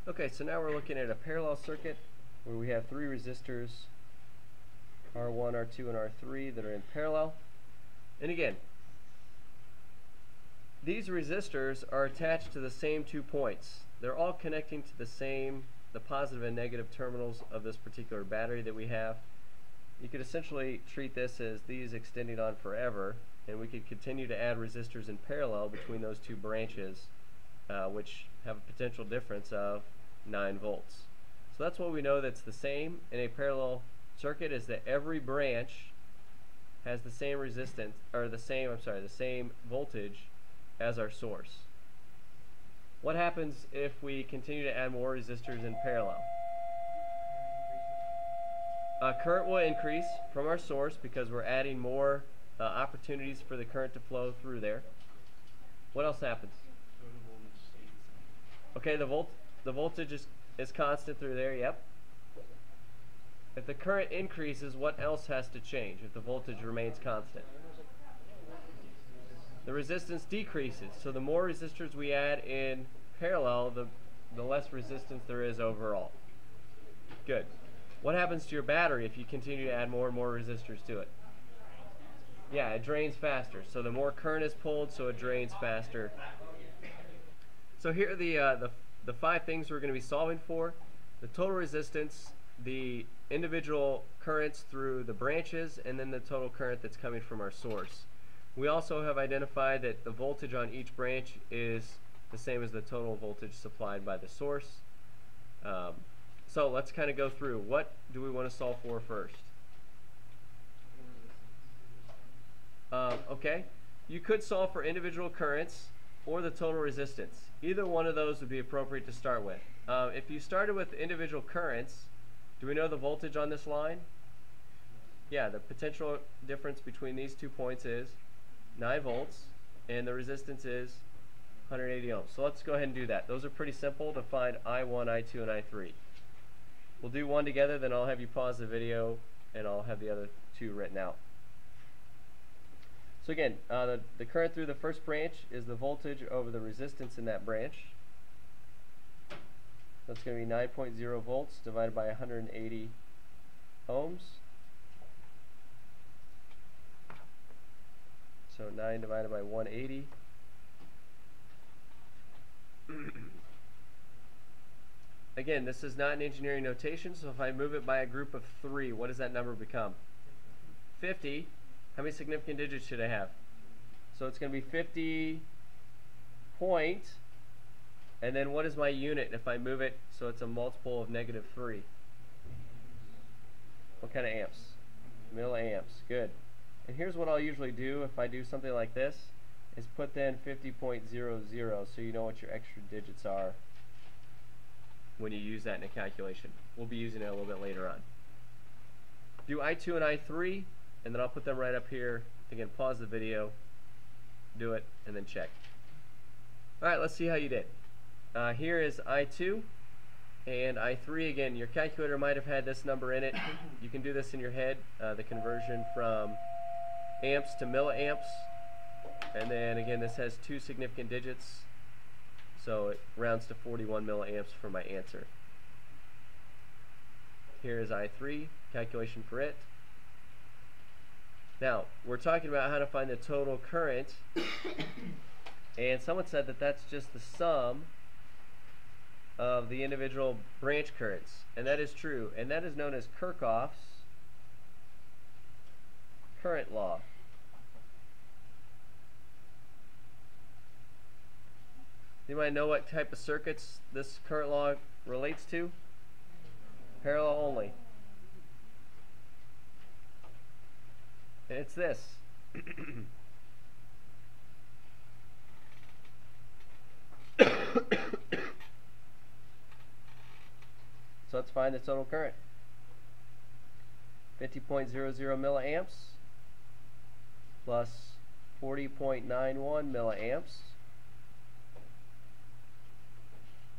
Okay, so now we're looking at a parallel circuit where we have three resistors, R1, R2, and R3, that are in parallel. And again, these resistors are attached to the same 2 points. They're all connecting to the positive and negative terminals of this particular battery that we have. You could essentially treat this as these extending on forever, and we could continue to add resistors in parallel between those 2 branches, which have a potential difference of 9 volts. So that's what we know that's the same in a parallel circuit, is that every branch has the same resistance, or the same voltage as our source. What happens if we continue to add more resistors in parallel? Current will increase from our source because we're adding more opportunities for the current to flow through there. What else happens? Okay, the voltage is constant through there, yep. If the current increases, what else has to change if the voltage remains constant? The resistance decreases. So the more resistors we add in parallel, the less resistance there is overall. Good. What happens to your battery if you continue to add more and more resistors to it? Yeah, it drains faster. So the more current is pulled, so it drains faster. So here are the 5 things we're going to be solving for: the total resistance, the individual currents through the branches, and then the total current that's coming from our source. We also have identified that the voltage on each branch is the same as the total voltage supplied by the source. So let's kind of go through. What do we want to solve for first? Okay, you could solve for individual currents or the total resistance. Either one of those would be appropriate to start with. If you started with individual currents, do we know the voltage on this line? Yeah, the potential difference between these 2 points is 9 volts, and the resistance is 180 ohms. So let's go ahead and do that. Those are pretty simple to find I1, I2, and I3. We'll do one together, then I'll have you pause the video, and I'll have the other 2 written out. So again, the current through the first branch is the voltage over the resistance in that branch. That's going to be 9.0 volts divided by 180 ohms. So 9 divided by 180. Again, this is not an engineering notation, so if I move it by a group of 3, what does that number become? 50. How many significant digits should I have? So it's going to be 50 point, and then what is my unit if I move it so it's a multiple of -3? What kind of amps? Milliamps. Good. And here's what I'll usually do if I do something like this, is put then 50.00 so you know what your extra digits are when you use that in a calculation. We'll be using it a little bit later on. Do I2 and I3, and then I'll put them right up here. Again, pause the video, do it, and then check. Alright, let's see how you did. Here is I2 and I3. Again, your calculator might have had this number in it. You can do this in your head, the conversion from amps to milliamps. And then again, this has 2 significant digits, so it rounds to 41 milliamps for my answer. Here is I3, calculation for it. Now, we're talking about how to find the total current, and someone said that that's just the sum of the individual branch currents, and that is true, and that is known as Kirchhoff's current law. Anybody know what type of circuits this current law relates to? Parallel only. And it's this. So let's find the total current. 50.00 milliamps plus 40.91 milliamps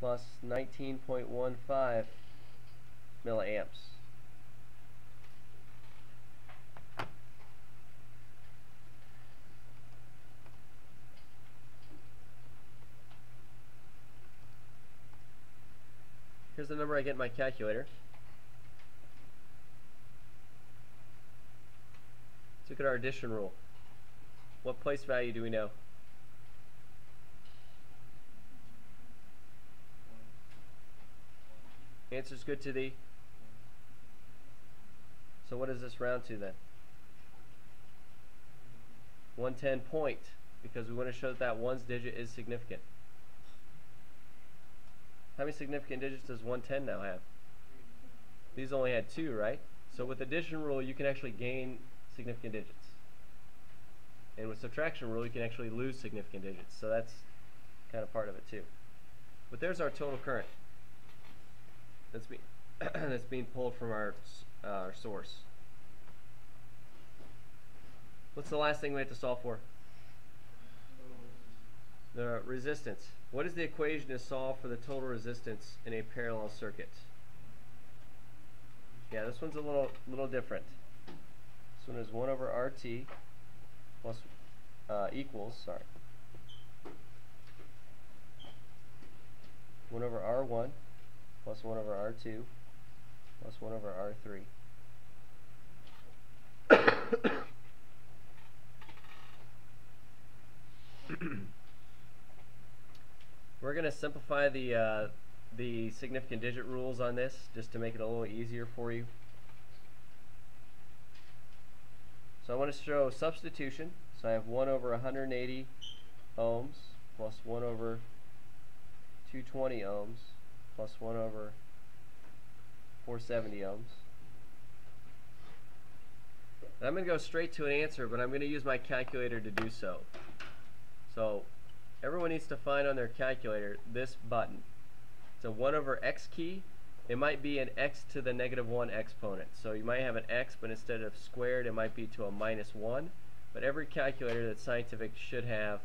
plus 19.15 milliamps. Here's the number I get in my calculator. Let's look at our addition rule. What place value do we know? Answer's good to the. So what does this round to then? 110 point, because we want to show that that ones digit is significant. How many significant digits does 110 now have? These only had 2, right? So with addition rule, you can actually gain significant digits. And with subtraction rule, you can actually lose significant digits. So that's kind of part of it too. But there's our total current that's being pulled from our source. What's the last thing we have to solve for? The resistance. What is the equation to solve for the total resistance in a parallel circuit? Yeah, this one's a little different. This one is 1 over RT plus equals, 1 over R1 plus 1 over R2 plus 1 over R3. We're going to simplify the significant digit rules on this just to make it a little easier for you. So I want to show substitution. So I have 1 over 180 ohms plus 1 over 220 ohms plus 1 over 470 ohms. And I'm going to go straight to an answer, but I'm going to use my calculator to do so. So everyone needs to find on their calculator this button. It's a 1 over x key. It might be an x to the -1 exponent. So you might have an x, but instead of squared, it might be to a -1. But every calculator that's scientific should have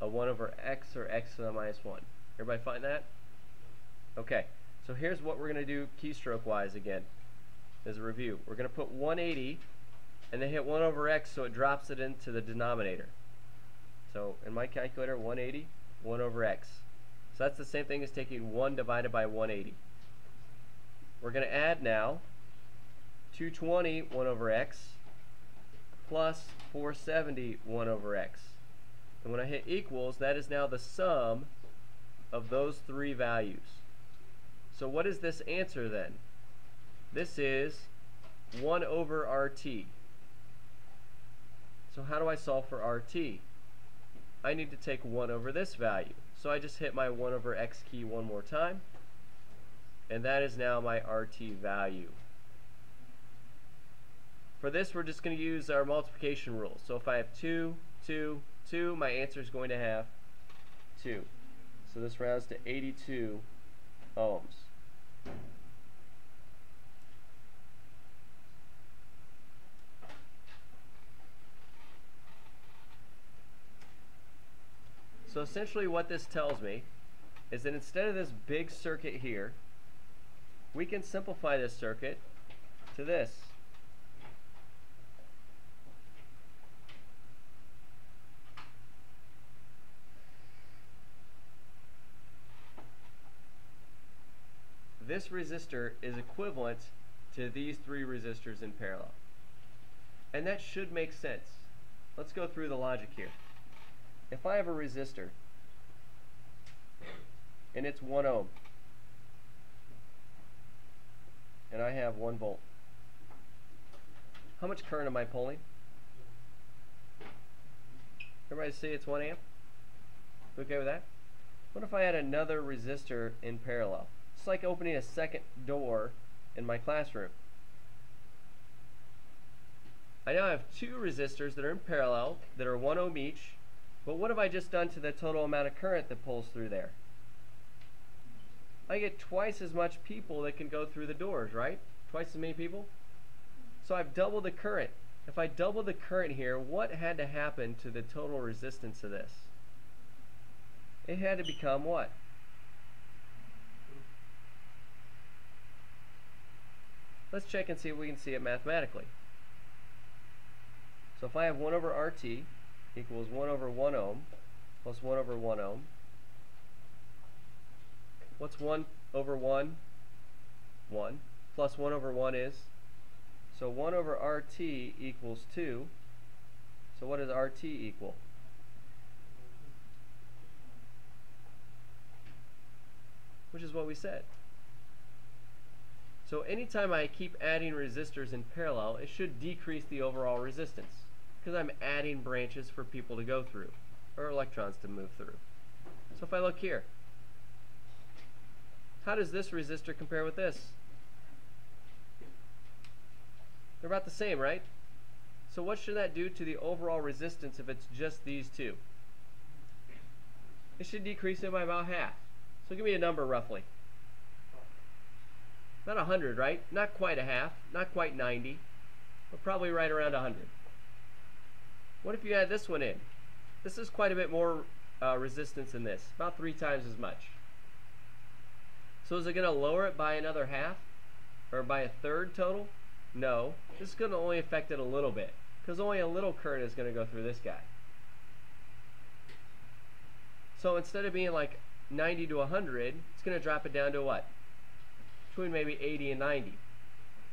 a 1 over x or x to the -1. Everybody find that? Okay, so here's what we're going to do keystroke-wise again as a review. We're going to put 180 and then hit 1 over x so it drops it into the denominator. So in my calculator, 180, 1 over x. So that's the same thing as taking 1 divided by 180. We're going to add now 220, 1 over x, plus 470, 1 over x. And when I hit equals, that is now the sum of those 3 values. So what is this answer then? This is 1 over RT. So how do I solve for RT? I need to take 1 over this value. So I just hit my 1 over x key one more time, and that is now my RT value. For this, we're just going to use our multiplication rule. So if I have 2, 2, 2, my answer is going to have 2. So this rounds to 82 ohms. So essentially what this tells me is that instead of this big circuit here, we can simplify this circuit to this. This resistor is equivalent to these 3 resistors in parallel. And that should make sense. Let's go through the logic here. If I have a resistor and it's 1 ohm and I have 1 volt, how much current am I pulling? Everybody say it's 1 amp? Okay with that? What if I had another resistor in parallel? It's like opening a second door in my classroom. I now have 2 resistors that are in parallel that are 1 ohm each. But what have I just done to the total amount of current that pulls through there? I get twice as much people that can go through the doors, right? Twice as many people. So I've doubled the current. If I double the current here, what had to happen to the total resistance of this? It had to become what? Let's check and see if we can see it mathematically. So if I have 1 over RT equals 1 over 1 ohm plus 1 over 1 ohm. What's 1 over 1 1, plus 1 over 1 is, so 1 over RT equals 2. So what does RT equal? Which is what we said. So anytime I keep adding resistors in parallel, it should decrease the overall resistance, because I'm adding branches for people to go through, or electrons to move through. So if I look here, how does this resistor compare with this? They're about the same, right? So what should that do to the overall resistance if it's just these two? It should decrease it by about half. So give me a number roughly. About 100, right? Not quite a half, not quite 90, but probably right around 100. What if you add this one in? This is quite a bit more resistance than this, about 3 times as much. So is it going to lower it by another half? Or by a third total? No. This is going to only affect it a little bit, because only a little current is going to go through this guy. So instead of being like 90 to 100, it's going to drop it down to what? Between maybe 80 and 90.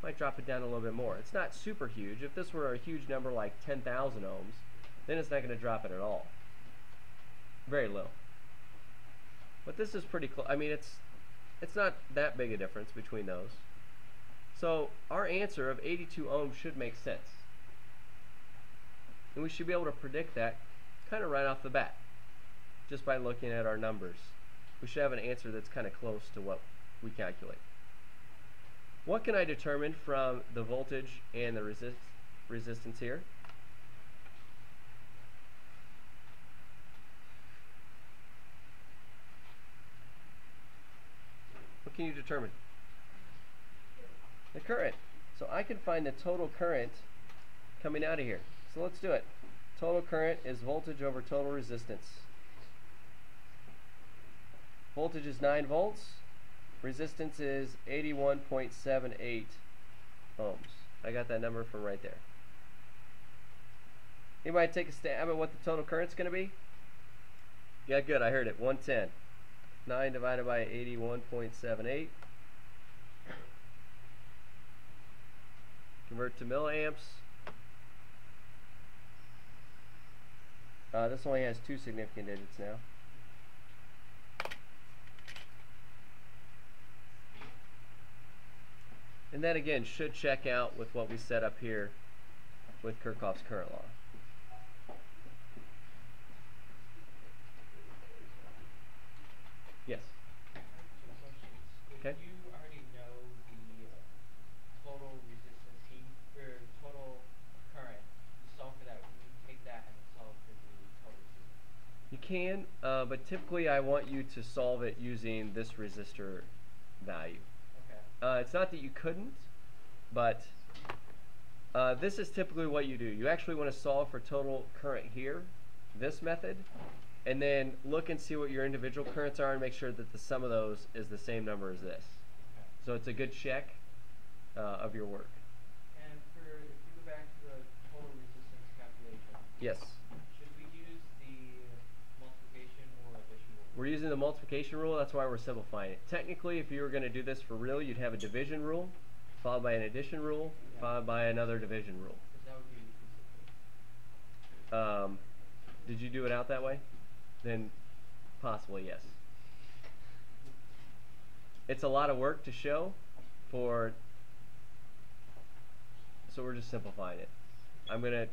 Might drop it down a little bit more. It's not super huge. If this were a huge number like 10,000 ohms, then it's not going to drop it at all. Very low. But this is pretty close. I mean, it's not that big a difference between those. So our answer of 82 ohms should make sense. And we should be able to predict that kind of right off the bat, just by looking at our numbers. We should have an answer that's kind of close to what we calculate. What can I determine from the voltage and the resistance here? What can you determine? The current. So I can find the total current coming out of here. So let's do it. Total current is voltage over total resistance. Voltage is 9 volts. Resistance is 81.78 ohms. I got that number from right there. Anybody take a stab at what the total current's going to be? Yeah, good. I heard it. 110. 9 divided by 81.78. Convert to milliamps. This only has 2 significant digits now. And that again should check out with what we set up here with Kirchhoff's current law. Yes. Okay. If you already know the total resistance or total current, you solve for that. You take that and solve for the total resistance. You can, but typically I want you to solve it using this resistor value. It's not that you couldn't, but this is typically what you do. You actually want to solve for total current here, this method, and then look and see what your individual currents are and make sure that the sum of those is the same number as this. So it's a good check of your work. And if you go back to the total resistance calculation, Yes. should we use the multiplication or addition rule? We're using the multiplication rule, that's why we're simplifying it. Technically, if you were going to do this for real, you'd have a division rule, followed by an addition rule, followed by another division rule. Because that would be simple. Did you do it out that way? Then possibly yes. It's a lot of work to show so we're just simplifying it. I'm gonna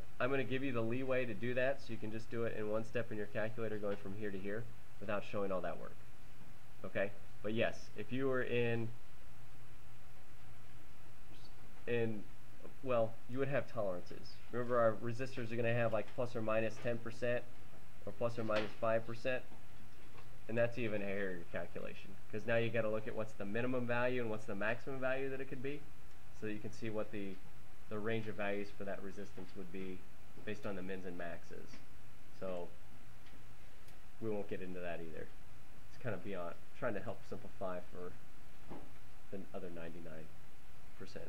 give you the leeway to do that, so you can just do it in one step in your calculator, going from here to here, without showing all that work. Okay? But yes, if you were well, you would have tolerances. Remember, our resistors are going to have like plus or minus 10% or plus or minus 5%, and that's even a hairier calculation, because now you got to look at what's the minimum value and what's the maximum value that it could be, so that you can see what the range of values for that resistance would be based on the mins and maxes. So we won't get into that either. It's kind of beyond, trying to help simplify for the other 99%.